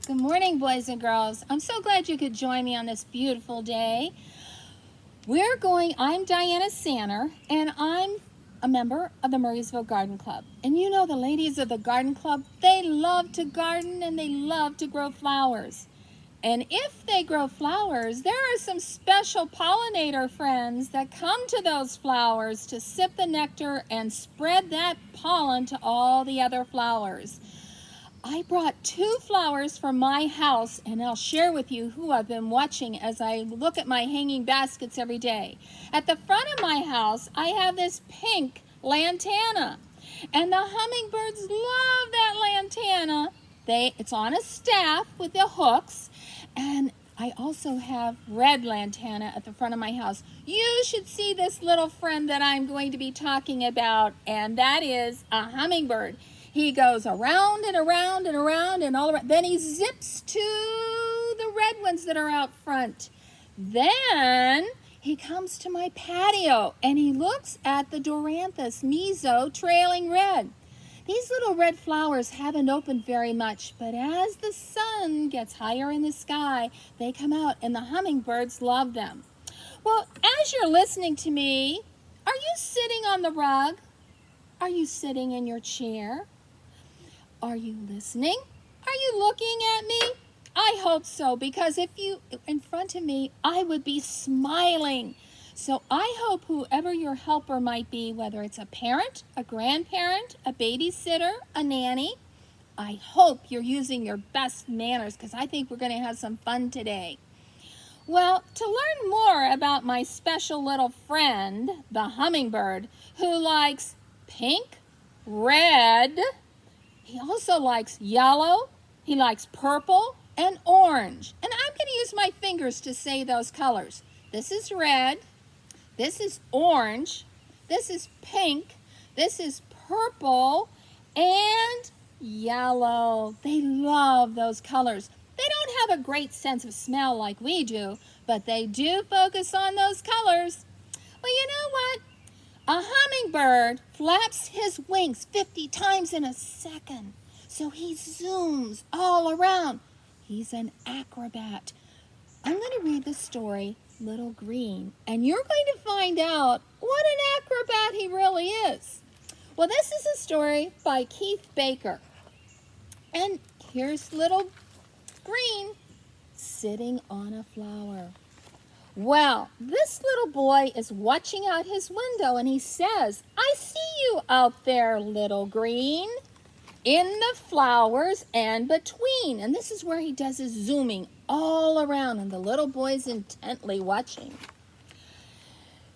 Good morning, boys and girls. I'm so glad you could join me on this beautiful day. I'm Diana Sanner, and I'm a member of the Murrysville Garden Club. And you know the ladies of the garden club, they love to garden and they love to grow flowers. And if they grow flowers, there are some special pollinator friends that come to those flowers to sip the nectar and spread that pollen to all the other flowers. I brought 2 flowers from my house, and I'll share with you who I've been watching as I look at my hanging baskets every day. At the front of my house, I have this pink lantana, and the hummingbirds love that lantana. It's on a staff with the hooks, and I also have red lantana at the front of my house. You should see this little friend that I'm going to be talking about, and that is a hummingbird. He goes around and around and around and all around. Then he zips to the red ones that are out front. Then he comes to my patio and he looks at the Doranthus meso trailing red. These little red flowers haven't opened very much, but as the sun gets higher in the sky, they come out and the hummingbirds love them. Well, as you're listening to me, are you sitting on the rug? Are you sitting in your chair? Are you listening? Are you looking at me? I hope so, because if you in front of me, I would be smiling. So I hope whoever your helper might be, whether it's a parent, a grandparent, a babysitter, a nanny, I hope you're using your best manners, because I think we're going to have some fun today. Well, to learn more about my special little friend, the hummingbird, who likes pink, red, he also likes yellow, he likes purple, and orange. And I'm going to use my fingers to say those colors. This is red, this is orange, this is pink, this is purple, and yellow. They love those colors. They don't have a great sense of smell like we do, but they do focus on those colors. Well, you know what? A hummingbird flaps his wings 50 times in a second, so he zooms all around. He's an acrobat. I'm going to read the story, Little Green, and you're going to find out what an acrobat he really is. Well, this is a story by Keith Baker. And here's Little Green sitting on a flower. Well, this little boy is watching out his window and he says, "I see you out there, Little Green, in the flowers and between." And this is where he does his zooming all around, and the little boy's intently watching.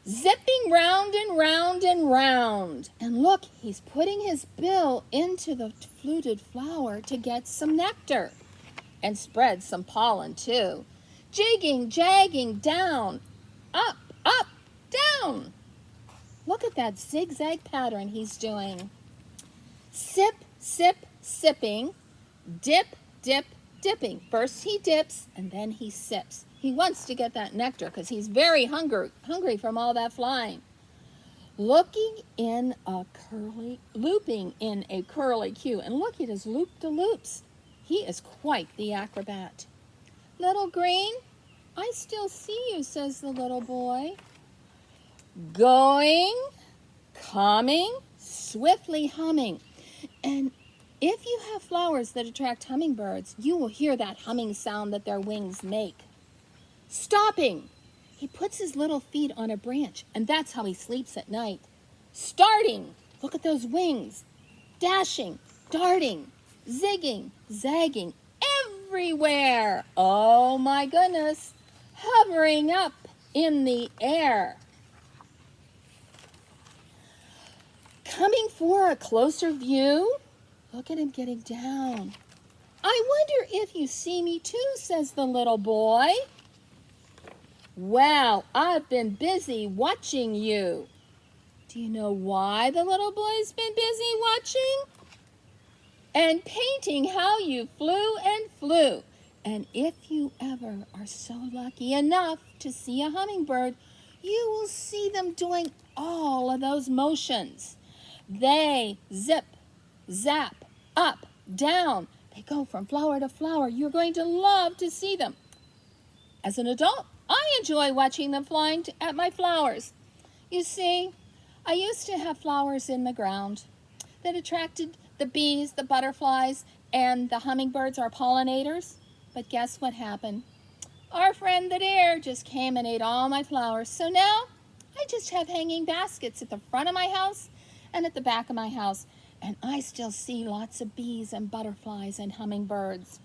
Zipping round and round and round. And look, he's putting his bill into the fluted flower to get some nectar and spread some pollen too. Jigging, jagging, down, up, up, down. Look at that zigzag pattern he's doing. Sip, sip, sipping, dip, dip, dipping. First he dips and then he sips. He wants to get that nectar because he's very hungry from all that flying. Looping in a curly cue. And look at his loop-de-loops. He is quite the acrobat. Little Green, I still see you, says the little boy. Going, coming, swiftly humming. And if you have flowers that attract hummingbirds, you will hear that humming sound that their wings make. Stopping. He puts his little feet on a branch, and that's how he sleeps at night. Starting. Look at those wings. Dashing, darting, zigging, zagging, everywhere. Oh my goodness. Hovering up in the air. Coming for a closer view. Look at him getting down. I wonder if you see me too, says the little boy. Well, I've been busy watching you. Do you know why the little boy's been busy watching? And painting how you flew and flew. And if you ever are so lucky enough to see a hummingbird, you will see them doing all of those motions. They zip, zap, up, down, They go from flower to flower. You're going to love to see them. As an adult, I enjoy watching them flying at my flowers. You see, I used to have flowers in the ground that attracted the bees, the butterflies, and the hummingbirds, our pollinators. But guess what happened? Our friend the deer just came and ate all my flowers. So now I just have hanging baskets at the front of my house and at the back of my house. And I still see lots of bees and butterflies and hummingbirds.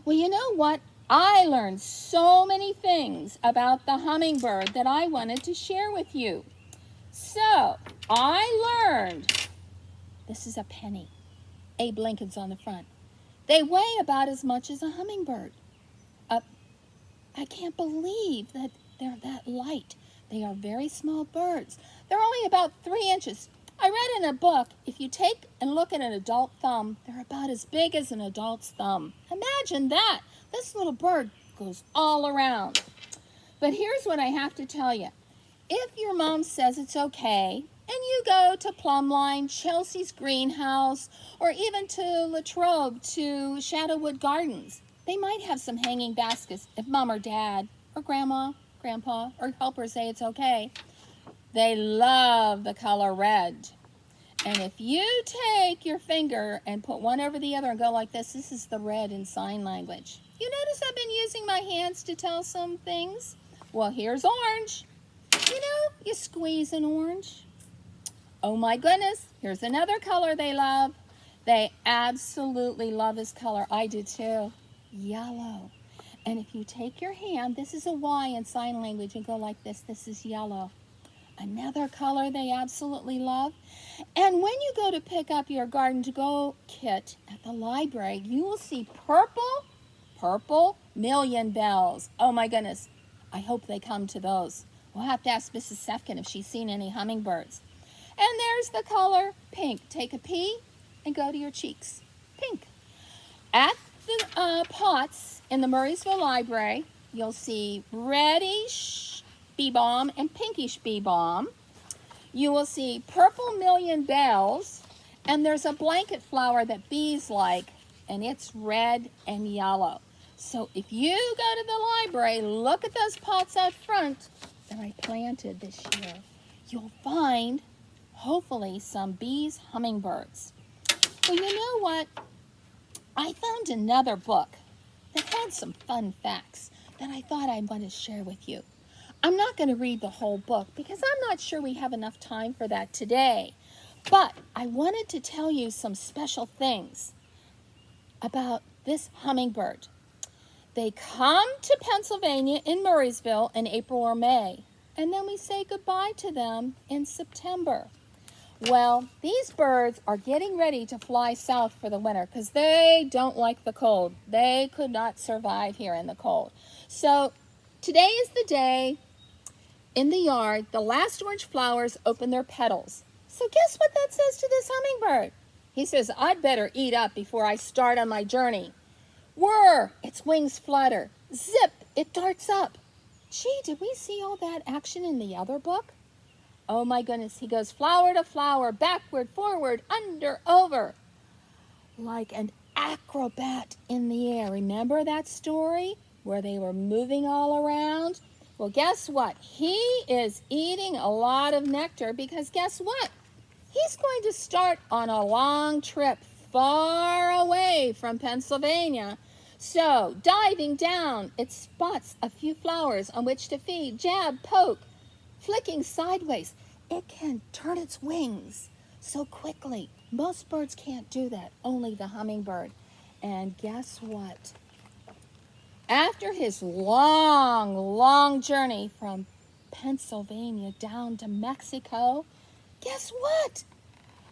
Well, you know what? I learned so many things about the hummingbird that I wanted to share with you. So, I learned, this is a penny. Abe Lincoln's on the front. They weigh about as much as a hummingbird. I can't believe that they're that light. They are very small birds. They're only about 3 inches. I read in a book, if you take and look at an adult thumb, they're about as big as an adult's thumb. Imagine that. This little bird goes all around. But here's what I have to tell you. If your mom says it's okay, and you go to Plumline, Chelsea's Greenhouse, or even to Latrobe, to Shadowwood Gardens, they might have some hanging baskets if mom or dad or grandma, grandpa, or helper say it's okay. They love the color red. And if you take your finger and put one over the other and go like this is the red in sign language. You notice I've been using my hands to tell some things? Well, here's orange. You know, you squeeze an orange. Oh my goodness, here's another color they love. They absolutely love this color. I do too. Yellow. And if you take your hand, this is a Y in sign language, and go like this is yellow. Another color they absolutely love. And when you go to pick up your Garden to Go kit at the library, you will see purple million bells. Oh my goodness, I hope they come to those. We'll have to ask Mrs. Sefkin if she's seen any hummingbirds. And there's the color pink. Take a pea and go to your cheeks. Pink. At the pots in the Murrysville Library, you'll see reddish bee balm and pinkish bee balm. You will see purple million bells, and there's a blanket flower that bees like, and it's red and yellow. So if you go to the library, look at those pots out front that I planted this year. You'll find, hopefully, some bees, hummingbirds. Well, you know what? I found another book that had some fun facts that I thought I'd want to share with you. I'm not going to read the whole book because I'm not sure we have enough time for that today. But I wanted to tell you some special things about this hummingbird. They come to Pennsylvania in Murrysville in April or May, and then we say goodbye to them in September. Well, these birds are getting ready to fly south for the winter because they don't like the cold. They could not survive here in the cold. So today is the day in the yard the last orange flowers open their petals. So guess what that says to this hummingbird? He says, I'd better eat up before I start on my journey. Whir, its wings flutter. Zip, it darts up. Gee, did we see all that action in the other book? Oh my goodness, he goes flower to flower, backward, forward, under, over. Like an acrobat in the air. Remember that story where they were moving all around? Well, guess what? He is eating a lot of nectar because guess what? He's going to start on a long trip far away from Pennsylvania. So, diving down, it spots a few flowers on which to feed, jab, poke, flicking sideways. It can turn its wings so quickly. Most birds can't do that, only the hummingbird. And guess what? After his long journey from Pennsylvania down to Mexico, guess what?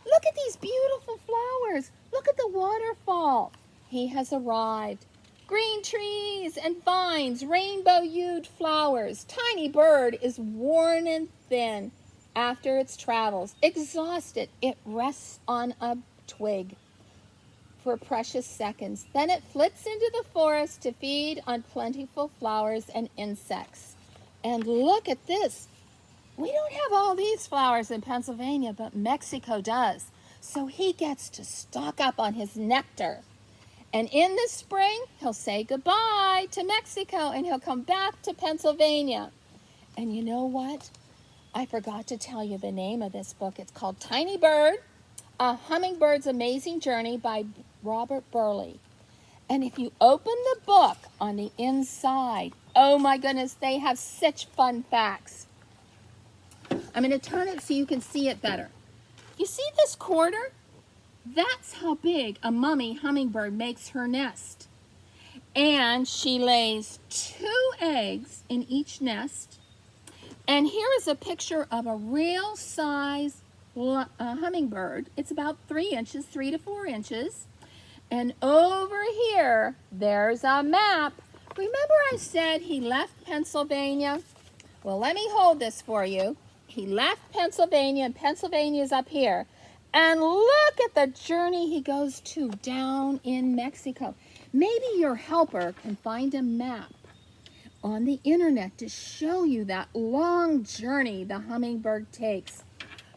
Look at these beautiful flowers. Look at the waterfall. He has arrived. Green trees and vines, rainbow-hued flowers. Tiny bird is worn and thin after its travels. Exhausted, it rests on a twig for precious seconds. Then it flits into the forest to feed on plentiful flowers and insects. And look at this. We don't have all these flowers in Pennsylvania, but Mexico does. So he gets to stock up on his nectar. And in the spring, he'll say goodbye to Mexico and he'll come back to Pennsylvania. And you know what? I forgot to tell you the name of this book. It's called Tiny Bird, A Hummingbird's Amazing Journey by Robert Burleigh. And if you open the book on the inside, oh my goodness, they have such fun facts. I'm going to turn it so you can see it better. You see this quarter? That's how big a mummy hummingbird makes her nest. And she lays 2 eggs in each nest. And here is a picture of a real size hummingbird. It's about 3 inches, 3 to 4 inches. And over here, there's a map. Remember I said he left Pennsylvania? Well, let me hold this for you. He left Pennsylvania, and Pennsylvania's up here. And look at the journey he goes to down in Mexico. Maybe your helper can find a map on the internet to show you that long journey the hummingbird takes.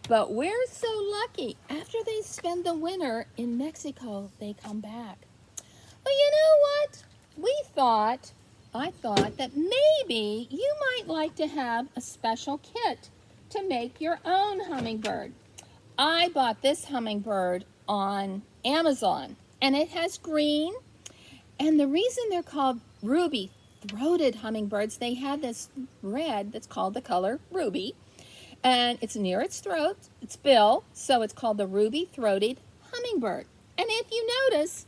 But we're so lucky. After they spend the winter in Mexico, they come back. Well, you know what? I thought that maybe you might like to have a special kit to make your own hummingbird. I bought this hummingbird on Amazon, and it has green, and the reason they're called ruby-throated hummingbirds, they have this red that's called the color ruby, and it's near its throat, its bill, so it's called the ruby-throated hummingbird. And if you notice,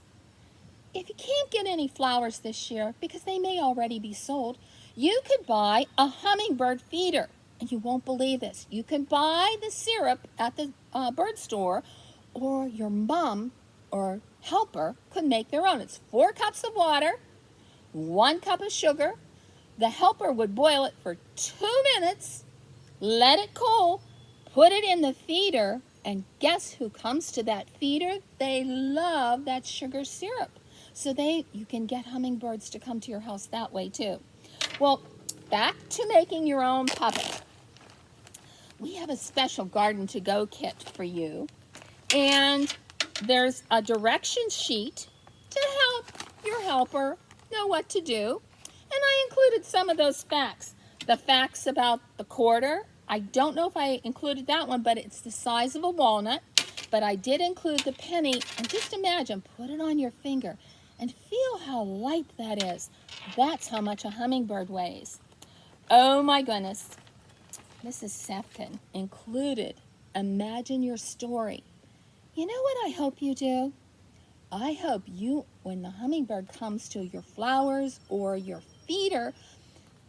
if you can't get any flowers this year, because they may already be sold, you could buy a hummingbird feeder. And you won't believe this. You can buy the syrup at the bird store, or your mom or helper could make their own. It's 4 cups of water, 1 cup of sugar. The helper would boil it for 2 minutes, let it cool, put it in the feeder, and guess who comes to that feeder? They love that sugar syrup. So you can get hummingbirds to come to your house that way too. Well, back to making your own puppet. We have a special Garden to Go kit for you, and there's a direction sheet to help your helper know what to do. And I included some of those facts. The facts about the quarter, I don't know if I included that one, but it's the size of a walnut. But I did include the penny, and just imagine, put it on your finger and feel how light that is. That's how much a hummingbird weighs. Oh my goodness. Mrs. Sefkin included Imagine Your Story. You know what I hope you do? I hope you, when the hummingbird comes to your flowers or your feeder,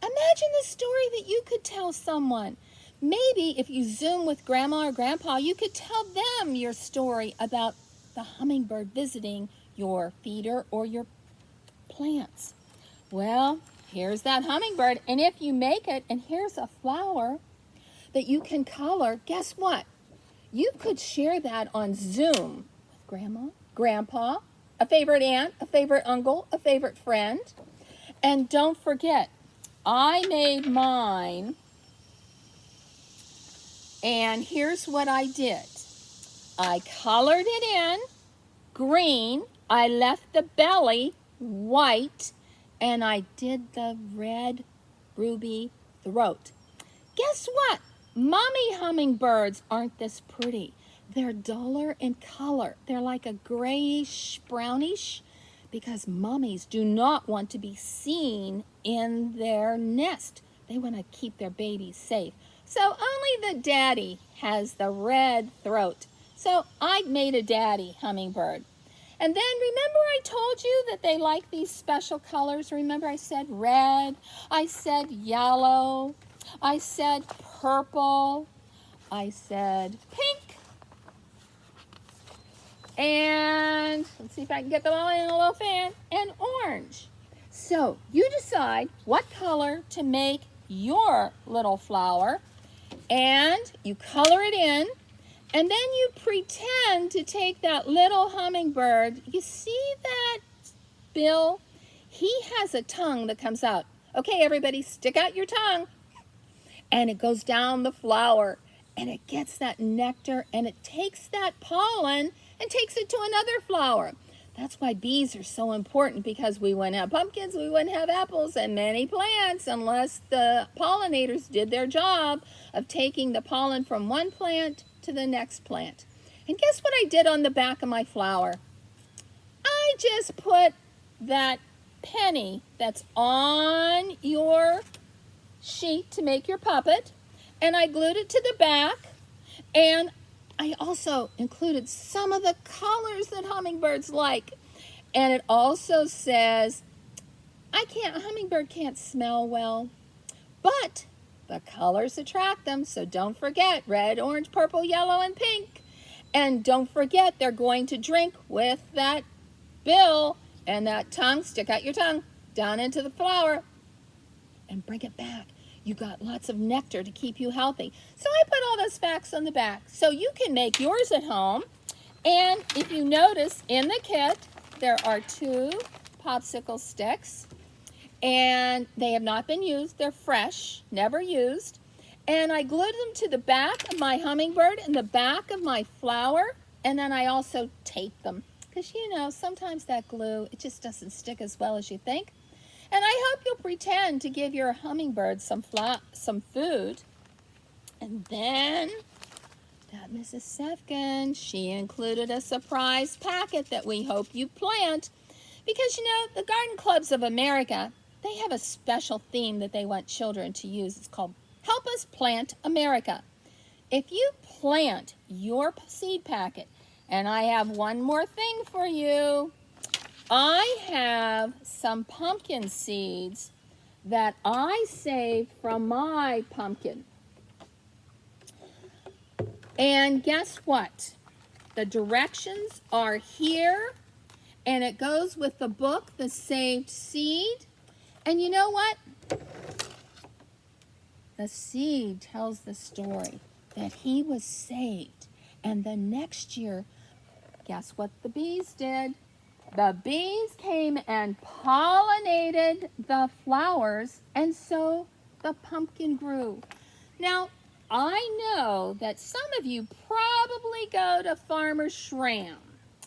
imagine the story that you could tell someone. Maybe if you Zoom with Grandma or Grandpa, you could tell them your story about the hummingbird visiting your feeder or your plants. Well, here's that hummingbird, and if you make it, and here's a flower that you can color, guess what? You could share that on Zoom with Grandma, Grandpa, a favorite aunt, a favorite uncle, a favorite friend. And don't forget, I made mine, and here's what I did. I colored it in green, I left the belly white, and I did the red ruby throat. Guess what? Mommy hummingbirds aren't this pretty. They're duller in color. They're like a grayish, brownish, because mummies do not want to be seen in their nest. They want to keep their babies safe. So only the daddy has the red throat. So I made a daddy hummingbird. And then remember I told you that they like these special colors? Remember I said red, I said yellow, I said purple, I said pink, and let's see if I can get them all in a little fan, and orange. So you decide what color to make your little flower, and you color it in, and then you pretend to take that little hummingbird. You see that bill? He has a tongue that comes out. Okay, everybody, stick out your tongue. And it goes down the flower, and it gets that nectar, and it takes that pollen and takes it to another flower. That's why bees are so important, because we wouldn't have pumpkins, we wouldn't have apples and many plants unless the pollinators did their job of taking the pollen from one plant to the next plant. And guess what I did on the back of my flower? I just put that penny that's on your sheet to make your puppet, and I glued it to the back, and I also included some of the colors that hummingbirds like. And it also says, hummingbird can't smell well, but the colors attract them, so don't forget red, orange, purple, yellow, and pink. And don't forget they're going to drink with that bill and that tongue. Stick out your tongue down into the flower and bring it back. You got lots of nectar to keep you healthy. So I put all those facts on the back. So you can make yours at home. And if you notice in the kit, there are 2 popsicle sticks. And they have not been used. They're fresh, never used. And I glued them to the back of my hummingbird and the back of my flower. And then I also taped them. Because, you know, sometimes that glue, it just doesn't stick as well as you think. And I hope you'll pretend to give your hummingbird some food. And then that Mrs. Sefkin, she included a surprise packet that we hope you plant. Because, you know, the Garden Clubs of America, they have a special theme that they want children to use. It's called Help Us Plant America. If you plant your seed packet, and I have one more thing for you. I have some pumpkin seeds that I saved from my pumpkin. And guess what? The directions are here, and it goes with the book, The Saved Seed. And you know what? The seed tells the story that he was saved. And the next year, guess what the bees did? The bees came and pollinated the flowers, and so the pumpkin grew. Now, I know that some of you probably go to Farmer Schramm,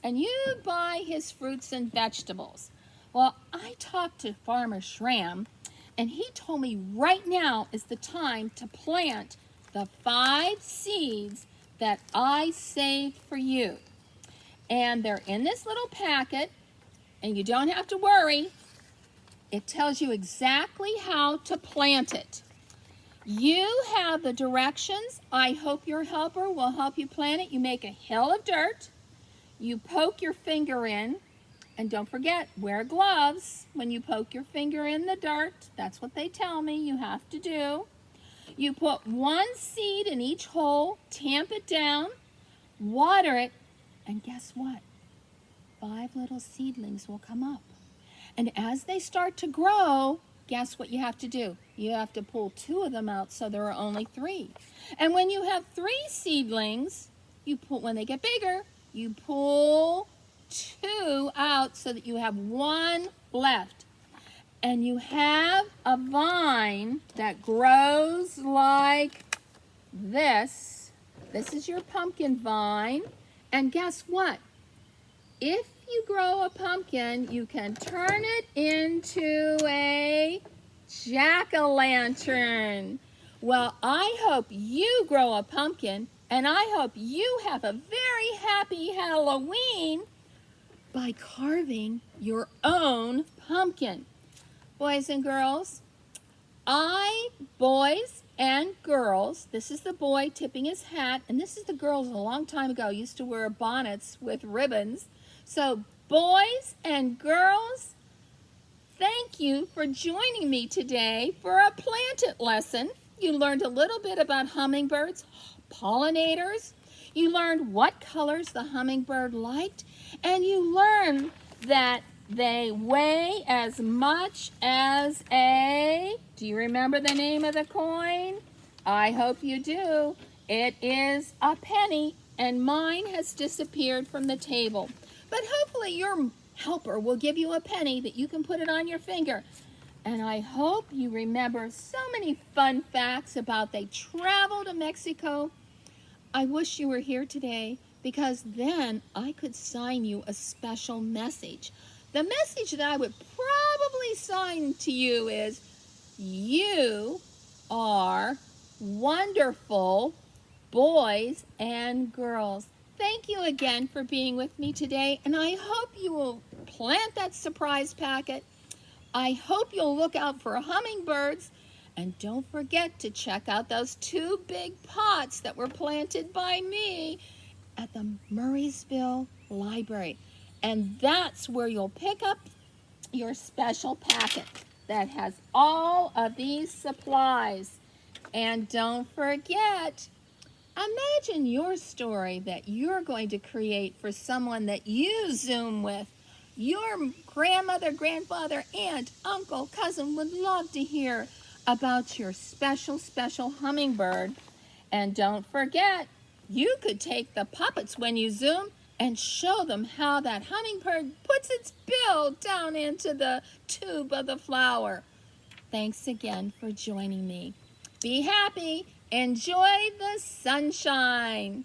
and you buy his fruits and vegetables. Well, I talked to Farmer Schramm, and he told me right now is the time to plant the 5 seeds that I saved for you. And they're in this little packet, and you don't have to worry. It tells you exactly how to plant it. You have the directions. I hope your helper will help you plant it. You make a hill of dirt. You poke your finger in, and don't forget, wear gloves when you poke your finger in the dirt. That's what they tell me you have to do. You put 1 seed in each hole, tamp it down, water it, and guess what? 5 little seedlings will come up. And as they start to grow, guess what you have to do? You have to pull 2 of them out so there are only 3. And when you have 3 seedlings, when they get bigger, you pull 2 out so that you have 1 left. And you have a vine that grows like this. This is your pumpkin vine. And guess what? If you grow a pumpkin, you can turn it into a jack-o'-lantern. Well, I hope you grow a pumpkin, and I hope you have a very happy Halloween by carving your own pumpkin. Boys and girls, boys and girls, this is the boy tipping his hat, and this is the girls a long time ago used to wear bonnets with ribbons. So boys and girls, thank you for joining me today for a Plant It lesson. You learned a little bit about hummingbirds, pollinators. You learned what colors the hummingbird liked, and you learned that they weigh as much as do you remember the name of the coin? I hope you do. It is a penny, and mine has disappeared from the table. But hopefully your helper will give you a penny that you can put it on your finger. And I hope you remember so many fun facts about they travel to Mexico. I wish you were here today because then I could sign you a special message. The message that I would probably sign to you is, you are wonderful boys and girls. Thank you again for being with me today, and I hope you will plant that surprise packet. I hope you'll look out for hummingbirds, and don't forget to check out those 2 big pots that were planted by me at the Murrysville Library. And that's where you'll pick up your special packet that has all of these supplies. And don't forget, imagine your story that you're going to create for someone that you Zoom with. Your grandmother, grandfather, aunt, uncle, cousin would love to hear about your special, special hummingbird. And don't forget, you could take the puppets when you Zoom and show them how that hummingbird puts its bill down into the tube of the flower. Thanks again for joining me. Be happy. Enjoy the sunshine.